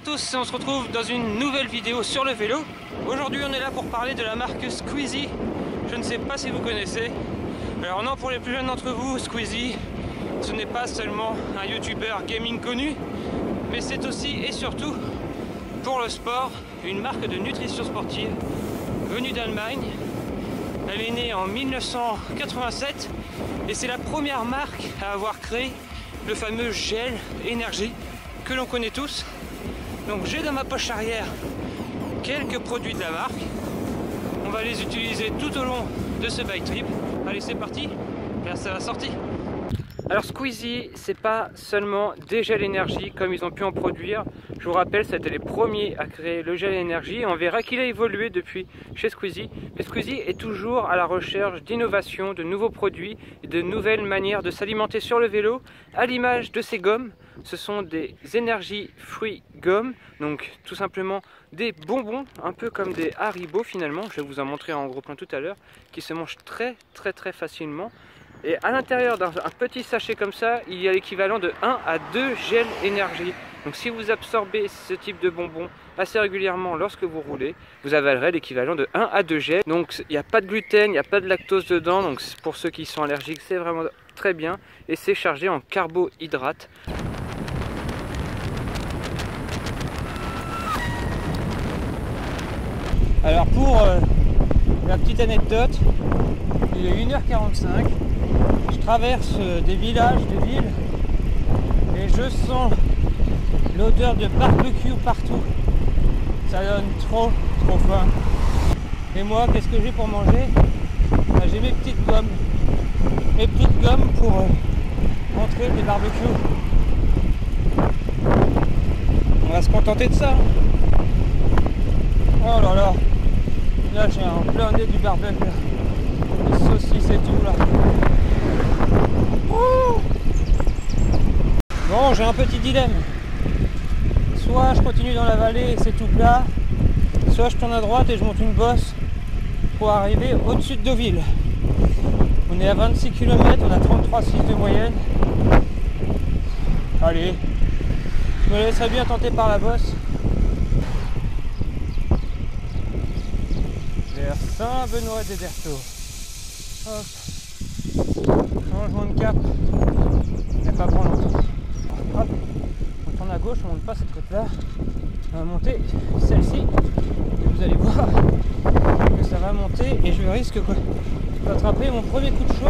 tous, on se retrouve dans une nouvelle vidéo sur le vélo. Aujourd'hui on est là pour parler de la marque Squeezie. Je ne sais pas si vous connaissez. Alors non, pour les plus jeunes d'entre vous, Squeezie, ce n'est pas seulement un youtubeur gaming connu, mais c'est aussi et surtout pour le sport, une marque de nutrition sportive venue d'Allemagne. Elle est née en 1987 et c'est la première marque à avoir créé le fameux gel énergie que l'on connaît tous. Donc j'ai dans ma poche arrière quelques produits de la marque. On va les utiliser tout au long de ce bike trip. Allez, c'est parti, vers la sortie. Alors Squeezie, c'est pas seulement des gels énergie comme ils ont pu en produire. Je vous rappelle, c'était les premiers à créer le gel énergie. On verra qu'il a évolué depuis chez Squeezie. Mais Squeezie est toujours à la recherche d'innovation, de nouveaux produits et de nouvelles manières de s'alimenter sur le vélo. À l'image de ces gommes, ce sont des Energy Free Gum, donc tout simplement des bonbons, un peu comme des Haribo finalement. Je vais vous en montrer en gros plan tout à l'heure, qui se mangent très facilement. Et à l'intérieur d'un petit sachet comme ça, il y a l'équivalent de 1 à 2 gels énergie. Donc si vous absorbez ce type de bonbons assez régulièrement lorsque vous roulez, vous avalerez l'équivalent de 1 à 2 gels. Donc il n'y a pas de gluten, il n'y a pas de lactose dedans. Donc pour ceux qui sont allergiques, c'est vraiment très bien. Et c'est chargé en carbohydrates. Alors pour la petite anecdote, il est 1h45. Je traverse des villages, des villes et je sens l'odeur de barbecue partout. Ça donne trop faim. Et moi, qu'est-ce que j'ai pour manger? J'ai mes petites gommes. Mes petites gommes pour rentrer des barbecues. On va se contenter de ça. Oh là là. Là j'ai un plein nez du barbecue. Les saucisses et tout là. Bon, j'ai un petit dilemme. Soit je continue dans la vallée et c'est tout plat, soit je tourne à droite et je monte une bosse pour arriver au-dessus de Deauville. On est à 26 km, on a 33,6 de moyenne. Allez, je me laisserai bien tenter par la bosse. Vers Saint-Benoît-des-Bertaux. Hop, changement de cap. Il n'y a pas pour longtemps. Hop, on tourne à gauche, on ne monte pas cette côte là. On va monter celle-ci. Et vous allez voir que ça va monter et je risque d'attraper mon premier coup de chaud.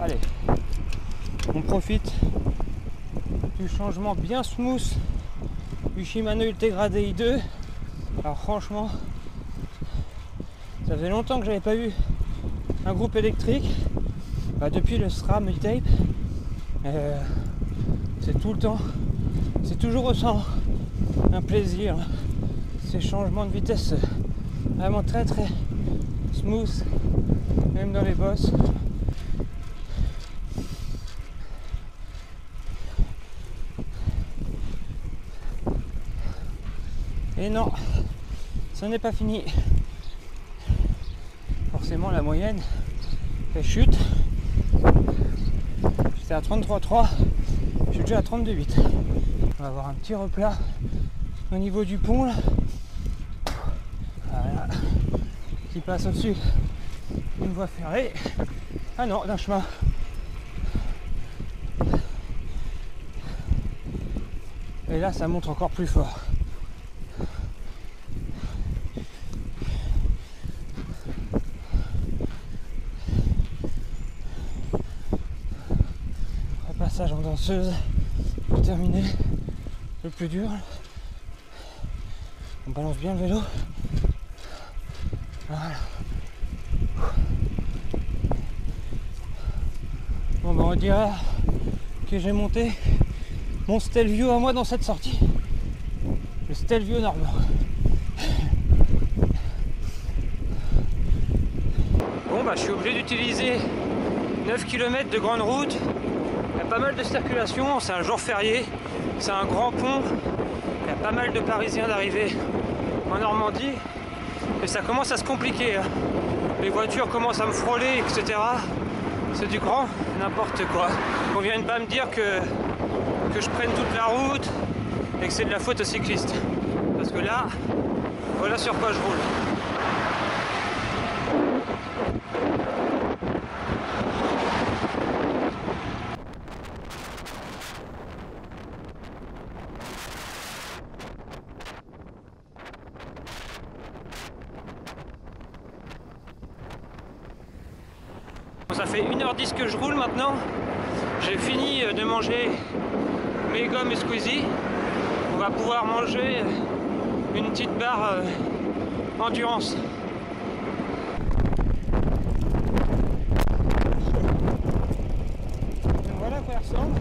Allez, on profite du changement bien smooth du Shimano Ultegra Di2. Alors franchement, ça faisait longtemps que j'avais pas eu un groupe électrique. Depuis le SRAM E-Tape, c'est tout le temps, c'est toujours autant un plaisir. Ces changements de vitesse vraiment très smooth, même dans les bosses. Et non, ça n'est pas fini. Forcément la moyenne elle chute. J'étais à 33,3, je suis déjà à 32,8. On va avoir un petit replat au niveau du pont là. Voilà, qui passe au-dessus d'une voie ferrée. Ah non, d'un chemin. Et là ça monte encore plus fort. Passage en danseuse pour terminer le plus dur. On balance bien le vélo. Voilà. Bon ben on dirait que j'ai monté mon Stelvio à moi dans cette sortie. Le Stelvio normand. Bon bah je suis obligé d'utiliser 9 km de grande route. Il y a pas mal de circulation, c'est un jour férié, c'est un grand pont. Il y a pas mal de Parisiens d'arriver en Normandie et ça commence à se compliquer. Les voitures commencent à me frôler, etc. C'est du grand n'importe quoi. On vient de pas me dire que je prenne toute la route, et que c'est de la faute aux cyclistes. Parce que là, voilà sur quoi je roule. Ça fait 1h10 que je roule maintenant. J'ai fini de manger mes gommes et Squeezie. On va pouvoir manger une petite barre endurance. Voilà à quoi elle ressemble.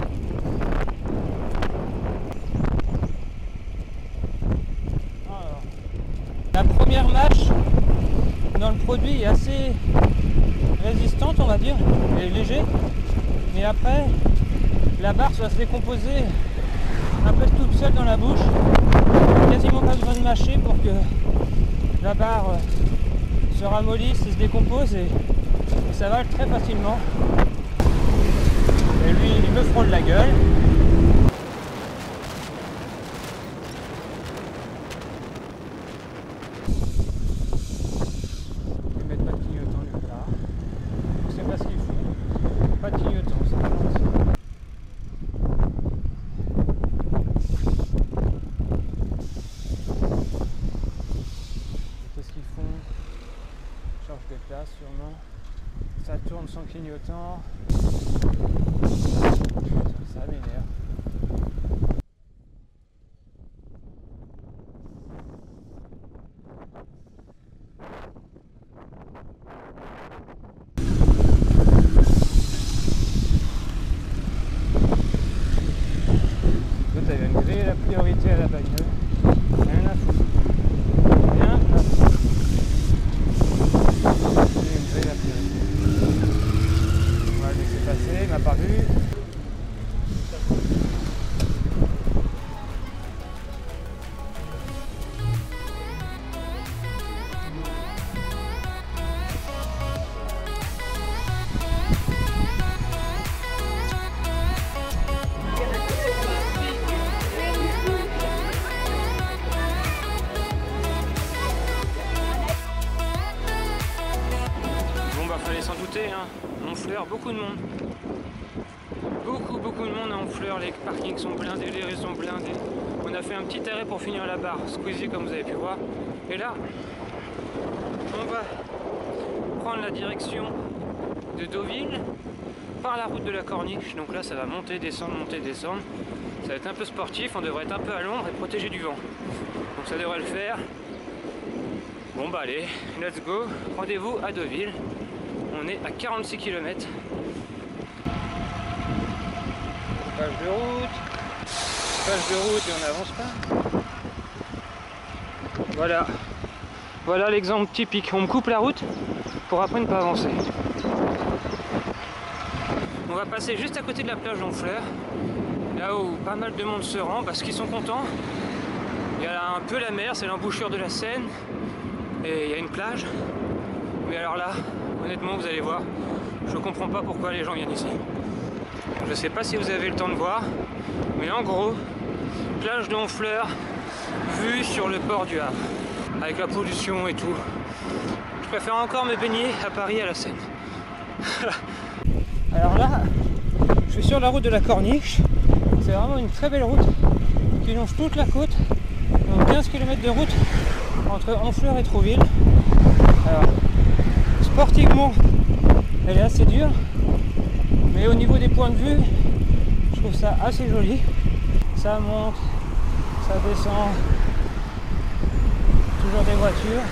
Alors, la première mâche dans le produit est assez résistante, on va dire, elle est léger, mais après la barre va se décomposer un peu toute seule dans la bouche. Quasiment pas besoin de mâcher pour que la barre se ramollisse et se décompose, et ça va très facilement. Et lui, il me frôle la gueule. Sûrement ça tourne sans clignotant, ça m'énerve. Toi t'as une grille la priorité à la bagnole, rien à foutre. Il m'a pas vu. Bon bah fallait s'en douter, hein. Honfleur, beaucoup de monde. Beaucoup de monde à Honfleur, les parkings sont blindés, les rues sont blindées. On a fait un petit arrêt pour finir la barre Squeezie comme vous avez pu voir. Et là, on va prendre la direction de Deauville par la route de la Corniche. Donc là ça va monter, descendre. Ça va être un peu sportif, on devrait être un peu à l'ombre et protégé du vent. Donc ça devrait le faire. Bon bah allez, let's go, rendez-vous à Deauville. On est à 46 km. Page de route et on n'avance pas. Voilà l'exemple typique. On me coupe la route pour après ne pas avancer. On va passer juste à côté de la plage d'Honfleur, là où pas mal de monde se rend parce qu'ils sont contents. Il y a un peu la mer, c'est l'embouchure de la Seine et il y a une plage. Mais alors là, honnêtement, vous allez voir, je comprends pas pourquoi les gens viennent ici. Je sais pas si vous avez le temps de voir, mais en gros, plage de Honfleur, vue sur le port du Havre, avec la pollution et tout. Je préfère encore me baigner à Paris à la Seine. Alors là, je suis sur la route de la Corniche. C'est vraiment une très belle route qui longe toute la côte. Donc 15 km de route entre Honfleur et Trouville. Alors, sportivement, elle est assez dure. Mais au niveau des points de vue, je trouve ça assez joli. Ça monte, ça descend. Toujours des voitures.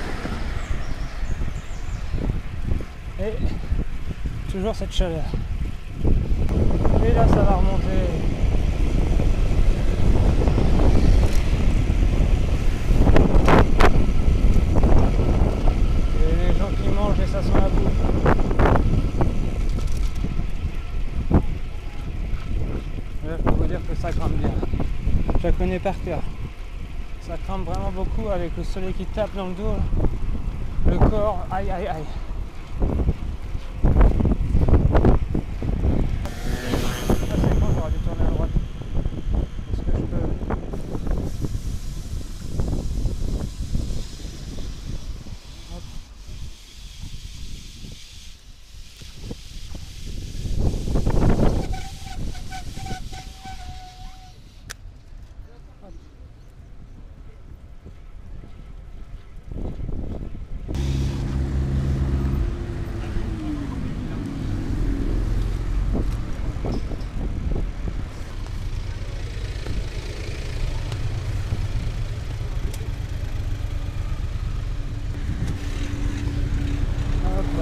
Et toujours cette chaleur. Et là, ça va remonter. Et les gens qui mangent et ça sent la bouffe. Là, je peux vous dire que ça grimpe bien. Je la connais par cœur. Ça grimpe vraiment beaucoup avec le soleil qui tape dans le dos. Le corps, aïe aïe aïe. Ça c'est quand j'aurais dû tourner à droite. Est-ce que je peux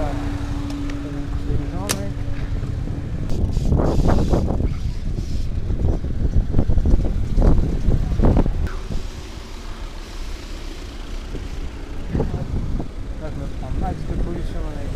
Là, je me prends max de pollution dans la gueule.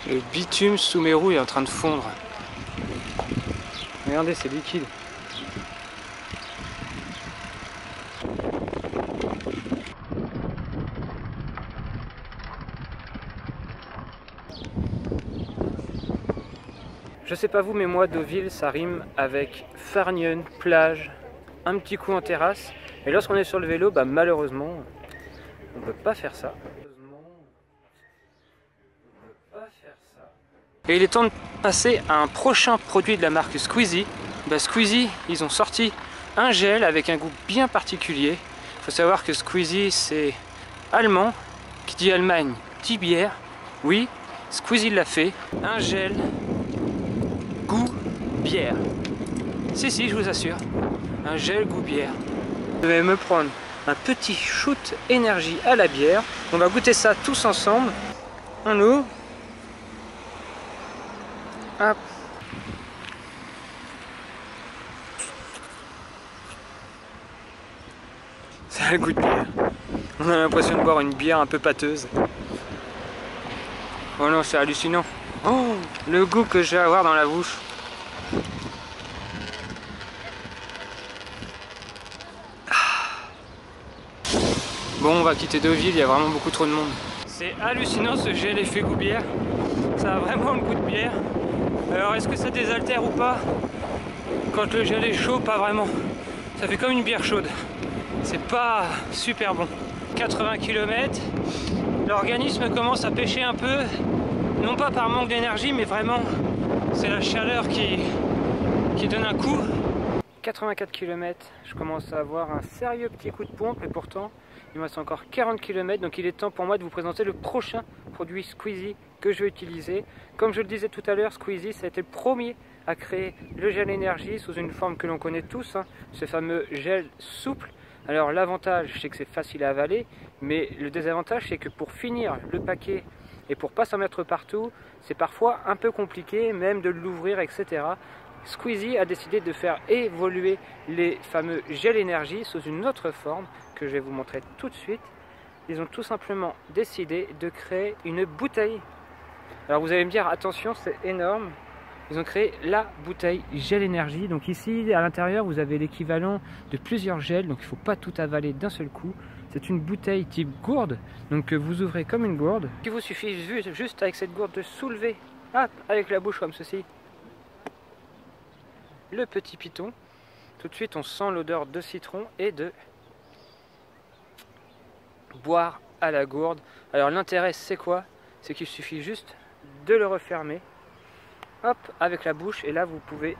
Le bitume sous mes roues est en train de fondre. Regardez, c'est liquide. Je sais pas vous, mais moi, Deauville, ça rime avec Farnion, plage, un petit coup en terrasse. Et lorsqu'on est sur le vélo, bah, malheureusement, on peut pas faire ça. Et il est temps de passer à un prochain produit de la marque Squeezie. Bah, Squeezie, ils ont sorti un gel avec un goût bien particulier. Il faut savoir que Squeezie, c'est allemand. Qui dit Allemagne dit bière. Oui, Squeezie l'a fait. Un gel goût bière. Si, je vous assure. Un gel goût bière. Je vais me prendre un petit shoot énergie à la bière. On va goûter ça tous ensemble. On ouvre. Hop. Ça a le goût de bière. On a l'impression de boire une bière un peu pâteuse. Oh non, c'est hallucinant. Oh, le goût que je vais avoir dans la bouche. Bon, on va quitter Deauville, il y a vraiment beaucoup trop de monde. C'est hallucinant ce gel effet goût bière. Ça a vraiment le goût de bière. Alors est-ce que ça désaltère ou pas? Quand le gel est chaud, pas vraiment. Ça fait comme une bière chaude. C'est pas super bon. 80 km, l'organisme commence à pêcher un peu. Non pas par manque d'énergie, mais vraiment c'est la chaleur qui donne un coup. 84 km, je commence à avoir un sérieux petit coup de pompe et pourtant il me reste encore 40 km, donc il est temps pour moi de vous présenter le prochain produit Squeezie que je vais utiliser. Comme je le disais tout à l'heure, Squeezie, ça a été le premier à créer le gel énergie sous une forme que l'on connaît tous, hein, ce fameux gel souple. Alors l'avantage, c'est que c'est facile à avaler, mais le désavantage, c'est que pour finir le paquet et pour pas s'en mettre partout, c'est parfois un peu compliqué, même de l'ouvrir, etc. Squeezie a décidé de faire évoluer les fameux gels énergie sous une autre forme que je vais vous montrer tout de suite. Ils ont tout simplement décidé de créer une bouteille. Alors vous allez me dire, attention, c'est énorme. Ils ont créé la bouteille gel énergie. Donc ici, à l'intérieur, vous avez l'équivalent de plusieurs gels. Donc il ne faut pas tout avaler d'un seul coup. C'est une bouteille type gourde. Donc que vous ouvrez comme une gourde. Il vous suffit juste avec cette gourde de soulever, hop, avec la bouche comme ceci, le petit piton. Tout de suite, on sent l'odeur de citron et de boire à la gourde. Alors l'intérêt, c'est quoi? C'est qu'il suffit juste de le refermer. Hop, avec la bouche, et là vous pouvez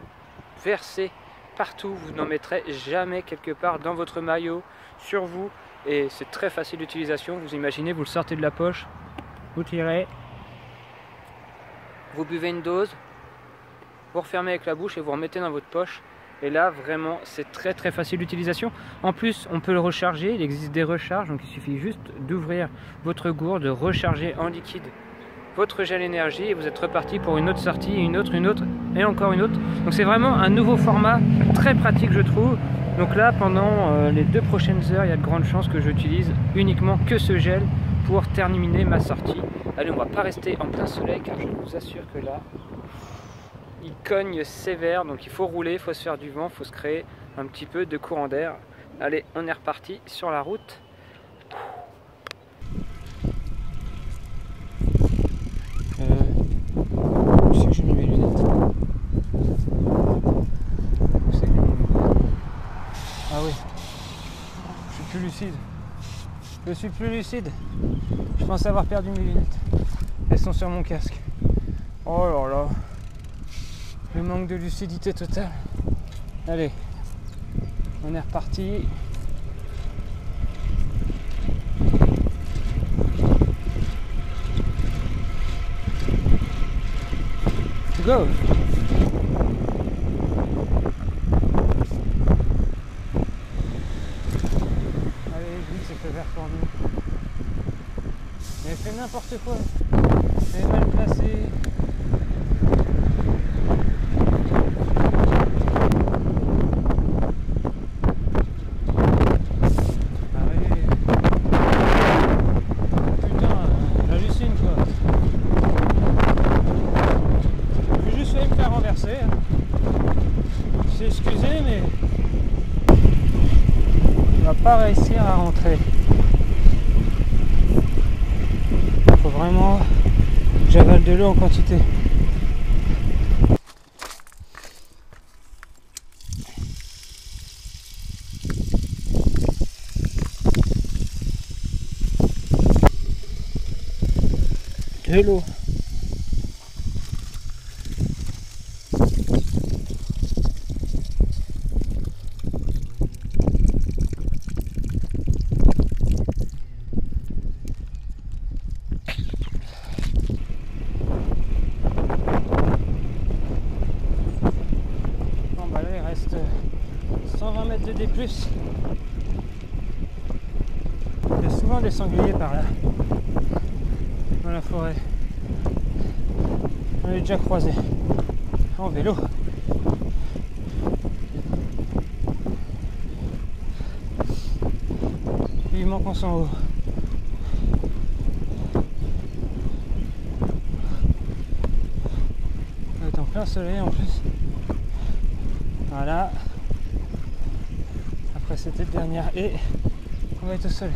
verser partout, vous n'en mettrez jamais quelque part dans votre maillot, sur vous, et c'est très facile d'utilisation. Vous imaginez, vous le sortez de la poche, vous tirez, vous buvez une dose, vous refermez avec la bouche et vous remettez dans votre poche, et là vraiment c'est très facile d'utilisation. En plus on peut le recharger, il existe des recharges, donc il suffit juste d'ouvrir votre gourde, de recharger en liquide votre gel énergie et vous êtes reparti pour une autre sortie, une autre et encore une autre. Donc c'est vraiment un nouveau format très pratique, je trouve. Donc là, pendant les 2 prochaines heures, il y a de grandes chances que j'utilise uniquement que ce gel pour terminer ma sortie. Allez, on va pas rester en plein soleil car je vous assure que là il cogne sévère, donc il faut rouler, il faut se faire du vent, il faut se créer un petit peu de courant d'air. Allez, on est reparti sur la route. Où c'est que j'ai mis mes lunettes? Où c'est que j'ai mis mes lunettes? Ah oui, je suis plus lucide. Je suis plus lucide. Je pense avoir perdu mes lunettes. Elles sont sur mon casque. Oh là là. Le manque de lucidité totale. Allez, on est reparti. go. Allez, vite, c'est feu vert pour nous. Mais elle fait n'importe quoi. Elle est mal placée. Excusez, mais on va pas réussir à rentrer. Il faut vraiment que j'avale de l'eau en quantité. De l'eau. Bon bah là il reste 120 mètres de D+. Il y a souvent des sangliers par là, dans la forêt. On les a déjà croisés en vélo. Vivement qu'on s'en haut. On est en plein soleil en plus. Voilà. Après cette dernière haie, on va être au soleil.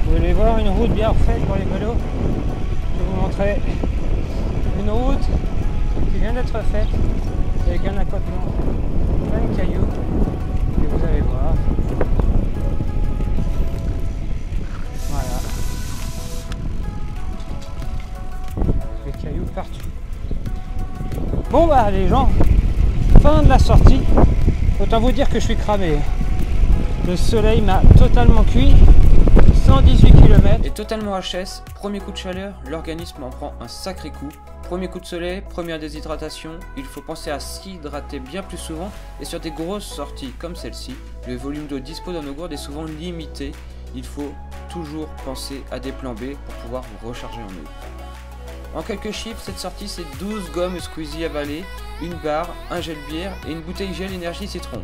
Vous voulez voir une route bien refaite pour les vélos? Je vais vous montrer une route qui vient d'être faite avec un accotement plein de cailloux et vous allez voir. Voilà. Les cailloux partout. Bon bah les gens, fin de la sortie. Autant vous dire que je suis cramé. Le soleil m'a totalement cuit. 118 km. Et totalement HS, premier coup de chaleur, l'organisme en prend un sacré coup. Premier coup de soleil, première déshydratation, il faut penser à s'hydrater bien plus souvent et sur des grosses sorties comme celle-ci, le volume d'eau dispo dans nos gourdes est souvent limité. Il faut toujours penser à des plans B pour pouvoir vous recharger en eau. En quelques chiffres, cette sortie c'est 12 gommes Squeezie avalées, une barre, un gel bière et une bouteille gel énergie citron.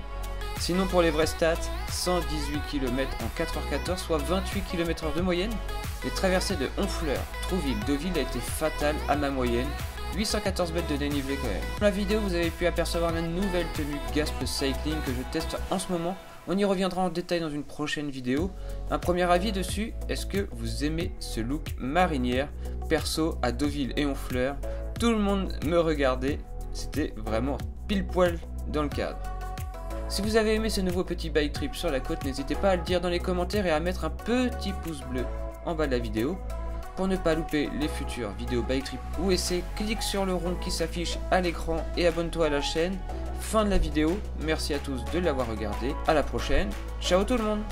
Sinon pour les vrais stats, 118 km en 4h14, soit 28 km/h de moyenne. Les traversées de Honfleur, Trouville, Deauville a été fatale à ma moyenne, 814 mètres de dénivelé quand même. Dans la vidéo vous avez pu apercevoir la nouvelle tenue Gasp Cycling que je teste en ce moment. On y reviendra en détail dans une prochaine vidéo. Un premier avis dessus, est-ce que vous aimez ce look marinière? Perso à Deauville et Honfleur, tout le monde me regardait, c'était vraiment pile poil dans le cadre. Si vous avez aimé ce nouveau petit bike trip sur la côte, n'hésitez pas à le dire dans les commentaires et à mettre un petit pouce bleu en bas de la vidéo. Pour ne pas louper les futures vidéos bike trip ou essais, clique sur le rond qui s'affiche à l'écran et abonne-toi à la chaîne. Fin de la vidéo, merci à tous de l'avoir regardé, à la prochaine, ciao tout le monde.